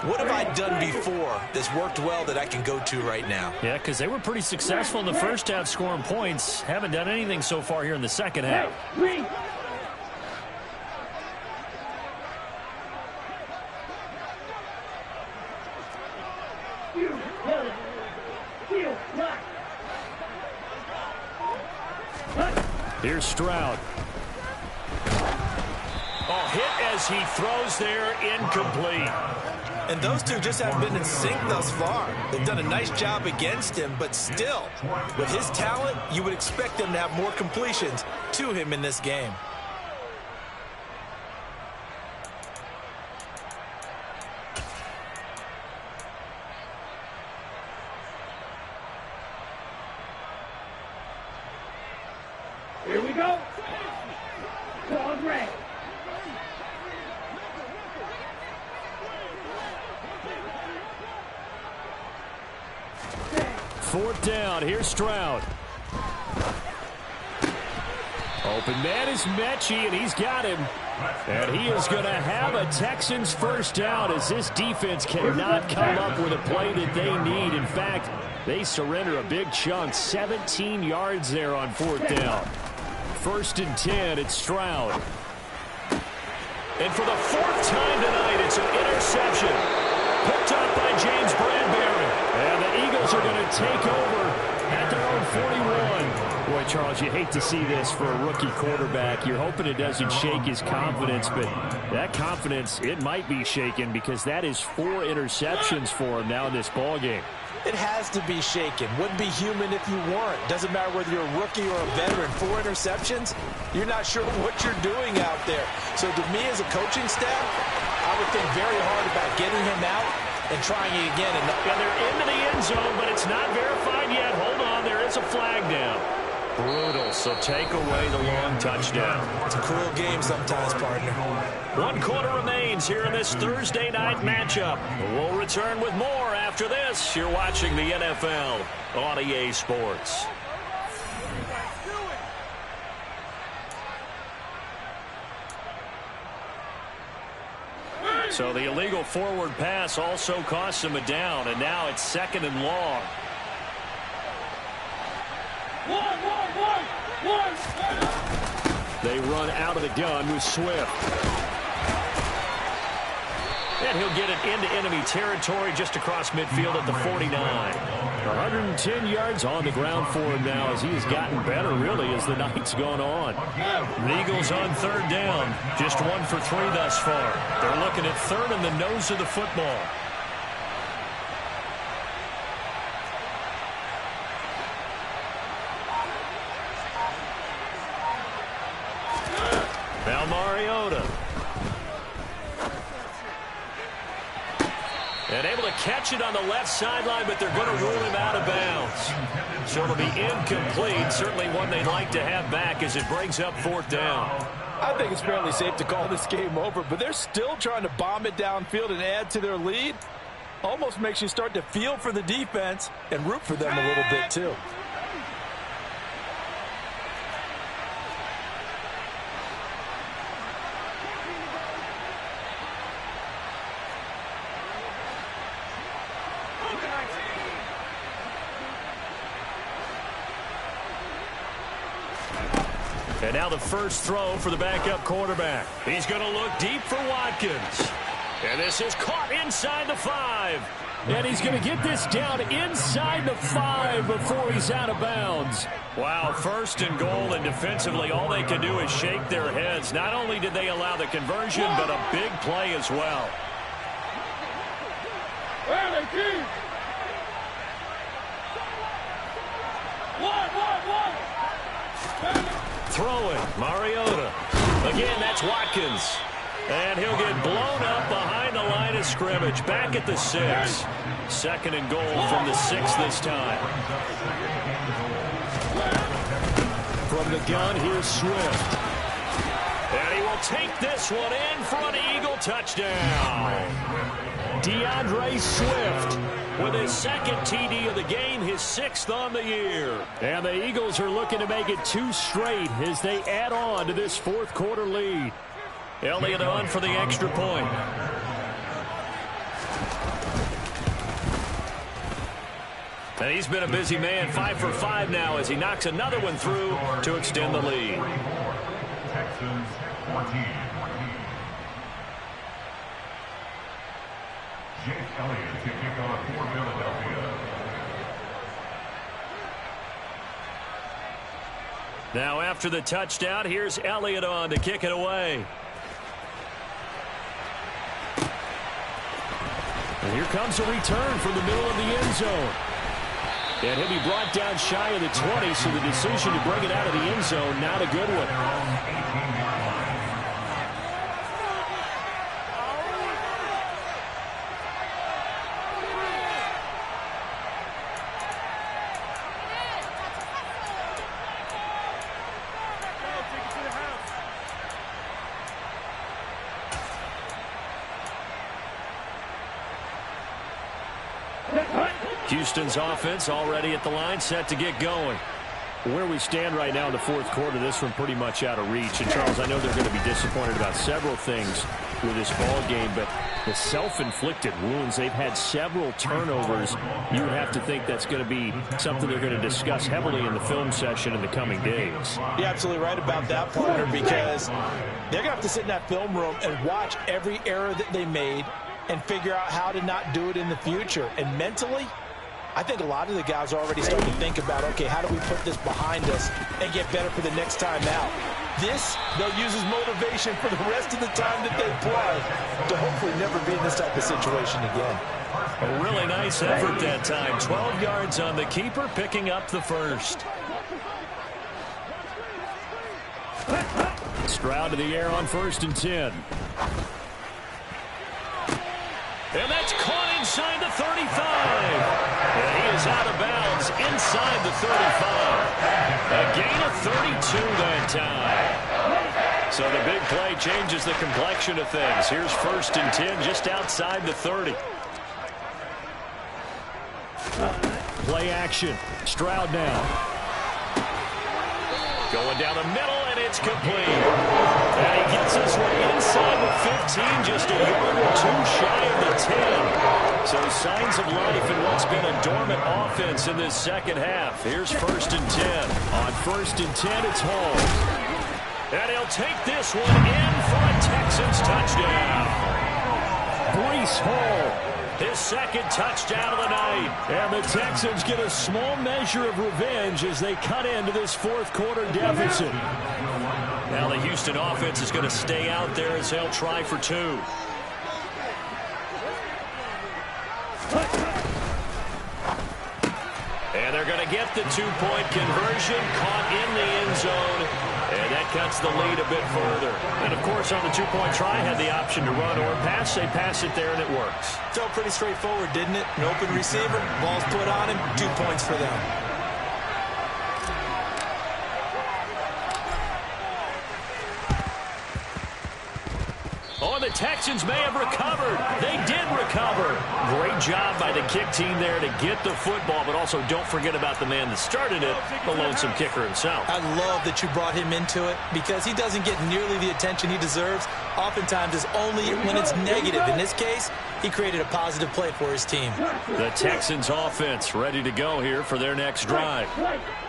what have I done before that's worked well that I can go to right now? Yeah, because they were pretty successful in the first half scoring points. Haven't done anything so far here in the second half. Here's Stroud. Oh, hit as he throws there, incomplete. And those two just haven't been in sync thus far. They've done a nice job against him, but still, with his talent, you would expect them to have more completions to him in this game. Here we go. Ball red. Fourth down. Here's Stroud. Open man is Mechie, and he's got him. And he is going to have a Texans first down as this defense cannot come up with a play that they need. In fact, they surrender a big chunk. 17 yards there on fourth down. 1st and 10, it's Stroud. And for the 4th time tonight, it's an interception. Picked up by James Bradbury. And the Eagles are going to take over at their own 41. Boy, Charles, you hate to see this for a rookie quarterback. You're hoping it doesn't shake his confidence, but that confidence, it might be shaken because that is 4 interceptions for him now in this ballgame. It has to be shaken. Wouldn't be human if you weren't. Doesn't matter whether you're a rookie or a veteran. 4 interceptions, you're not sure what you're doing out there. So to me as a coaching staff, I would think very hard about getting him out and trying it again. And they're into the end zone, but it's not verified yet. Hold on, there is a flag down. Brutal, so take away the long touchdown. It's a cruel game sometimes, partner. 1 quarter remains here in this Thursday night matchup. We'll return with more after this. You're watching the NFL on EA Sports. So the illegal forward pass also costs him a down, and now it's 2nd and long. They run out of the gun with Swift. And he'll get it into enemy territory just across midfield at the 49. 110 yards on the ground for him now as he has gotten better, really, as the night's gone on. The Eagles on 3rd down. Just 1 for 3 thus far. They're looking at 3rd in the nose of the football. Now Mariota. And able to catch it on the left sideline, but they're going to rule him out of bounds. So it'll be incomplete. Certainly one they'd like to have back as it brings up 4th down. I think it's fairly safe to call this game over, but they're still trying to bomb it downfield and add to their lead. Almost makes you start to feel for the defense and root for them a little bit too. And now the first throw for the backup quarterback. He's going to look deep for Watkins. And this is caught inside the 5. And he's going to get this down inside the 5 before he's out of bounds. Wow, 1st and goal, and defensively all they can do is shake their heads. Not only did they allow the conversion, but a big play as well. Throwing, Mariota. Again, that's Watkins. And he'll get blown up behind the line of scrimmage. Back at the 6. 2nd and goal from the 6 this time. From the gun, here's Swift. And he will take this one in for an Eagle touchdown. DeAndre Swift with his 2nd TD of the game, his 6th on the year. And the Eagles are looking to make it 2 straight as they add on to this 4th quarter lead. Elliott on for the extra point. And he's been a busy man, 5 for 5 now as he knocks another one through to extend the lead. Texans 14. Jake Elliott to kick off for Philadelphia. Now after the touchdown, here's Elliott on to kick it away. And here comes a return from the middle of the end zone. And he'll be brought down shy of the 20, so the decision to bring it out of the end zone, not a good one. Houston's offense already at the line, set to get going. Where we stand right now in the 4th quarter, this one pretty much out of reach. And, Charles, I know they're going to be disappointed about several things with this ball game, but the self-inflicted wounds, they've had several turnovers. You would have to think that's going to be something they're going to discuss heavily in the film session in the coming days. You're absolutely right about that, partner, because they're going to have to sit in that film room and watch every error that they made and figure out how to not do it in the future. And mentally, I think a lot of the guys are already starting to think about, okay, how do we put this behind us and get better for the next time out? This, they'll use as motivation for the rest of the time that they play to hopefully never be in this type of situation again. A really nice effort that time. 12 yards on the keeper, picking up the 1st. Stroud to the air on 1st and 10. And that's caught inside the 35. And he is out of bounds inside the 35. A gain of 32 that time. So the big play changes the complexion of things. Here's 1st and 10 just outside the 30. Play action. Stroud now. Going down the middle, and it's complete. And he gets this one inside the 15, just a yard or 2 shy of the 10. So signs of life in what's been a dormant offense in this 2nd half. Here's 1st and 10. On 1st and 10, it's Hall. And he'll take this one in for a Texans touchdown. Breece Hall. His 2nd touchdown of the night. And the Texans get a small measure of revenge as they cut into this 4th quarter deficit. Now the Houston offense is going to stay out there as they'll try for 2. And they're going to get the 2-point conversion, caught in the end zone. And that cuts the lead a bit further. And, of course, on the 2-point try, had the option to run or pass. They pass it there, and it works. Felt pretty straightforward, didn't it? An open receiver, ball's put on him, 2 points for them. Oh, and the Texans may have recovered. They did recover. Great job by the kick team there to get the football, but also don't forget about the man that started it, the lonesome kicker himself. I love that you brought him into it because he doesn't get nearly the attention he deserves. Oftentimes it's only when it's negative. In this case, he created a positive play for his team. The Texans offense ready to go here for their next drive.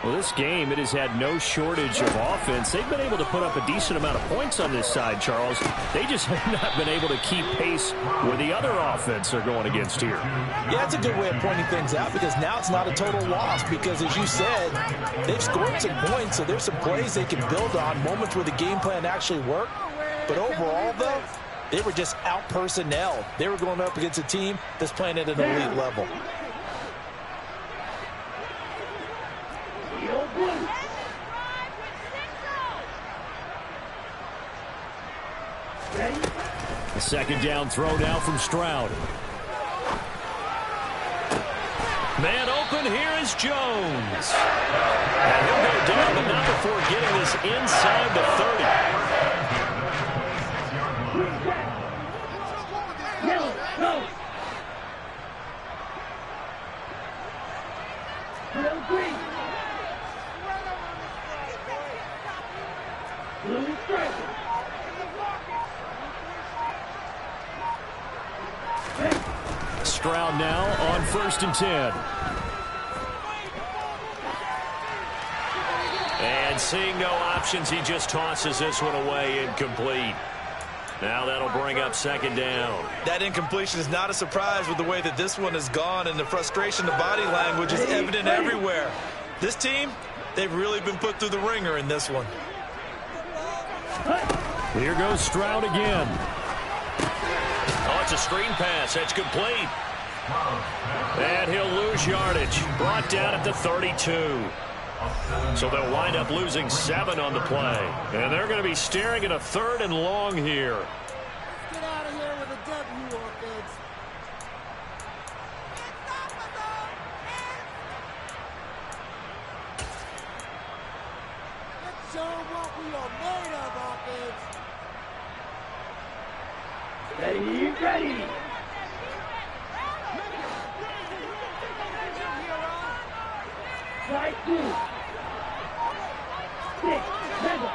Well, this game, it has had no shortage of offense. They've been able to put up a decent amount of points on this side, Charles. They just have not been able to keep pace with the other offense they're going against here. Yeah, that's a good way of pointing things out because now it's not a total loss because, as you said, they've scored some points, so there's some plays they can build on, moments where the game plan actually worked. But overall, though, they were just out-personnel. They were going up against a team that's playing at an elite level. The second down throw now from Stroud. Man open, here is Jones. And he'll go down, but not before getting this inside the 30. Stroud now on 1st and 10. And seeing no options, he just tosses this one away, incomplete. Now that'll bring up 2nd down. That incompletion is not a surprise with the way that this one has gone, and the frustration, the body language is evident everywhere. This team, they've really been put through the ringer in this one. Here goes Stroud again. Oh, it's a screen pass. That's complete. And he'll lose yardage. Brought down at the 32. So they'll wind up losing 7 on the play. And they're going to be staring at a 3rd and long here. Let's get out of here with a W, offense. Let's show them what we are made of, offense. Ready, ready. Right, 2. 6, 7.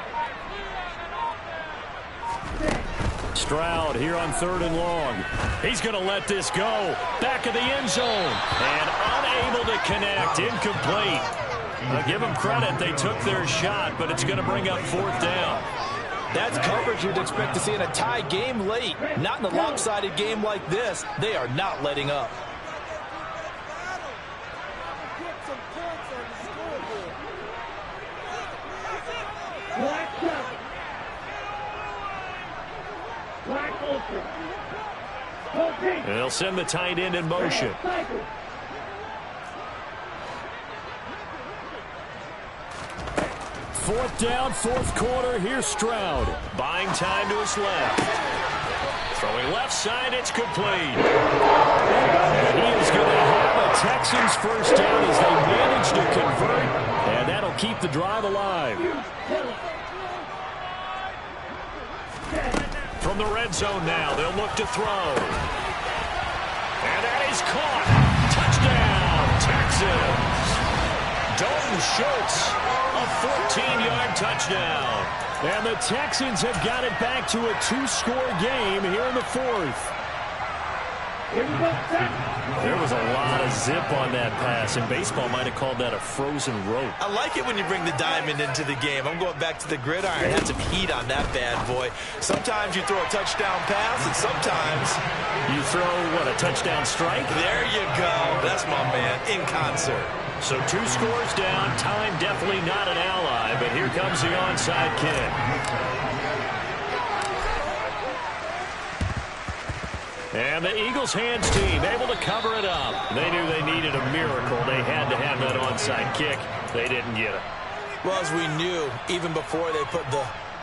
Stroud here on 3rd and long. He's going to let this go. Back of the end zone. And unable to connect. Incomplete. I'll give them credit. They took their shot, but it's going to bring up 4th down. That's coverage you'd expect to see in a tie game late. Not in a lopsided game like this. They are not letting up. They'll send the tight end in motion. 4th down, 4th quarter. Here's Stroud. Buying time to his left. Throwing left side, it's complete. And he is going to have a Texans first down as they manage to convert. And that'll keep the drive alive. From the red zone now, they'll look to throw. And that is caught. Touchdown, Texans. Dalton Schultz, a 14-yard touchdown. And the Texans have got it back to a 2-score game here in the 4th. There was a lot of zip on that pass, and baseball might have called that a frozen rope. I like it when you bring the diamond into the game. I'm going back to the gridiron. Had some heat on that bad boy. Sometimes you throw a touchdown pass, and sometimes you throw, what, a touchdown strike? There you go. That's my man, in concert. So 2 scores down. Time definitely not an ally, but here comes the onside kick. And the Eagles hands team able to cover it up. They knew they needed a miracle. They had to have that onside kick. They didn't get it. Well, as we knew, even before they put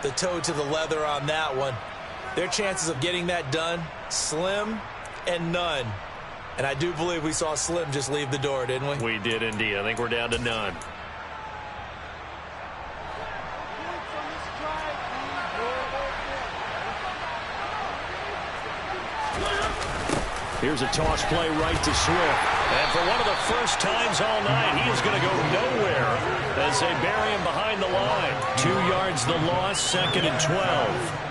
the toe to the leather on that one, their chances of getting that done, slim and none. And I do believe we saw Slim just leave the door, didn't we? We did indeed. I think we're down to none. Here's a toss play right to Swift. And for one of the first times all night, he is going to go nowhere as they bury him behind the line. 2 yards the loss, 2nd and 12.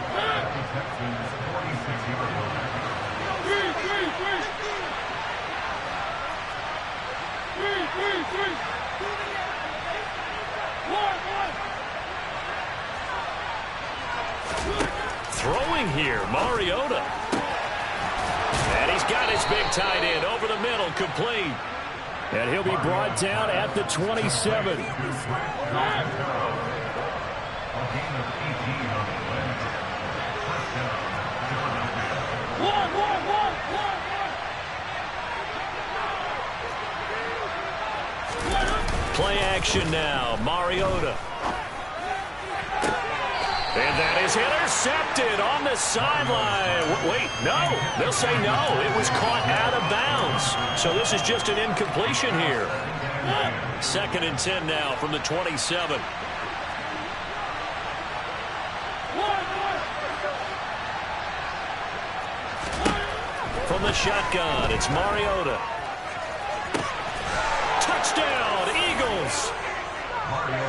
running here. Mariota. And he's got his big tight end over the middle, complete. And he'll be brought down at the 27. Play action now. Mariota. And that is intercepted on the sideline. Wait, no. They'll say no. It was caught out of bounds. So this is just an incompletion here. 2nd and 10 now from the 27. From the shotgun, it's Mariota. Touchdown, Eagles.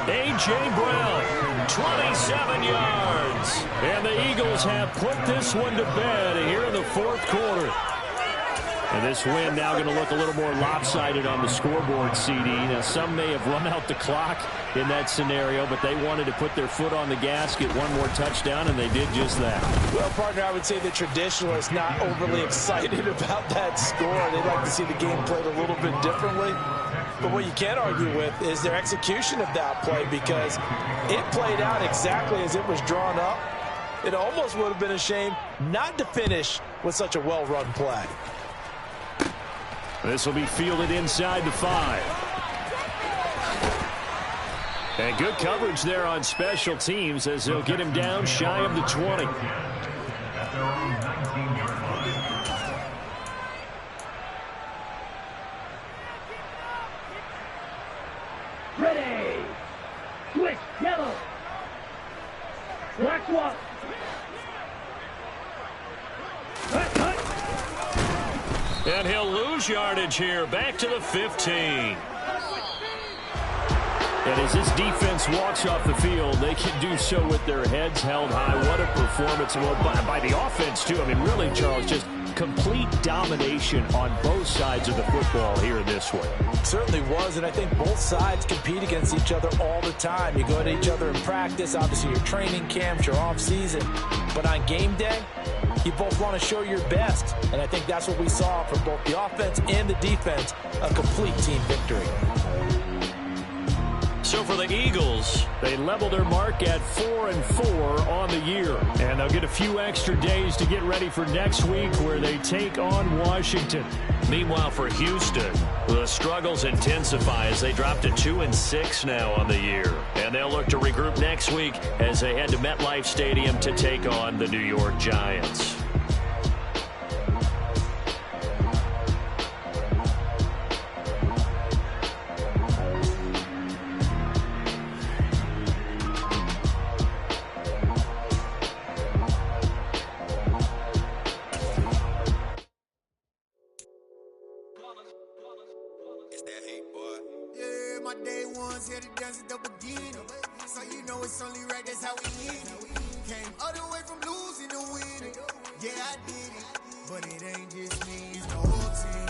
A.J. Brown, 27 yards. And the Eagles have put this one to bed here in the 4th quarter. And this win now going to look a little more lopsided on the scoreboard, CD. Now, some may have run out the clock in that scenario, but they wanted to put their foot on the gas, get one more touchdown, and they did just that. Well, partner, I would say the traditionalists not overly excited about that score. They'd like to see the game played a little bit differently. But what you can't argue with is their execution of that play, because it played out exactly as it was drawn up. It almost would have been a shame not to finish with such a well-run play. This will be fielded inside the 5. And good coverage there on special teams as they'll get him down shy of the 20. At their own 19-yard line. Ready. Switch. Yellow. Black swap. Cut. And he'll lose yardage here. Back to the 15. And as this defense walks off the field, they can do so with their heads held high. What a performance by the offense, too. I mean, really, Charles, just complete domination on both sides of the football here in this one. Certainly was, and I think both sides compete against each other all the time. You go to each other in practice, obviously your training camps, your off-season. But on game day, you both want to show your best. And I think that's what we saw from both the offense and the defense, a complete team victory. So for the Eagles, they level their mark at 4-4 on the year. And they'll get a few extra days to get ready for next week where they take on Washington. Meanwhile, for Houston, the struggles intensify as they drop to 2-6 now on the year. And they'll look to regroup next week as they head to MetLife Stadium to take on the New York Giants. Here to dance at the beginning, so you know it's only right, that's how we need it. Came all the way from losing to winning, yeah I did it, but it ain't just me, it's the whole team.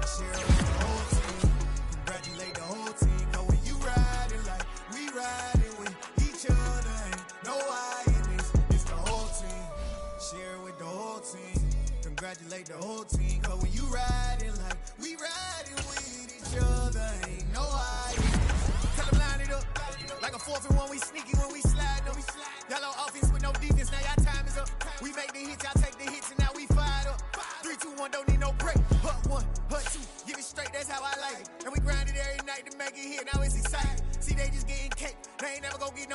Share with the whole team, congratulate the whole team, cause when you riding like we riding with each other, ain't no I in this, it's the whole team. Share with the whole team, congratulate the whole team, cause when you riding like we riding with each other, ain't no I in this. Like a 4th and 1, we sneaky when we slide them. Y'all on offense with no defense, now y'all time is up. We make the hits, y'all take the hits, and now we fired up. 3, 2, 1, don't need no break. Hut 1, hut 2, give it straight, that's how I like it. And we grind it every night to make it hit, now it's exciting. See, they just getting cake, they ain't never gonna get no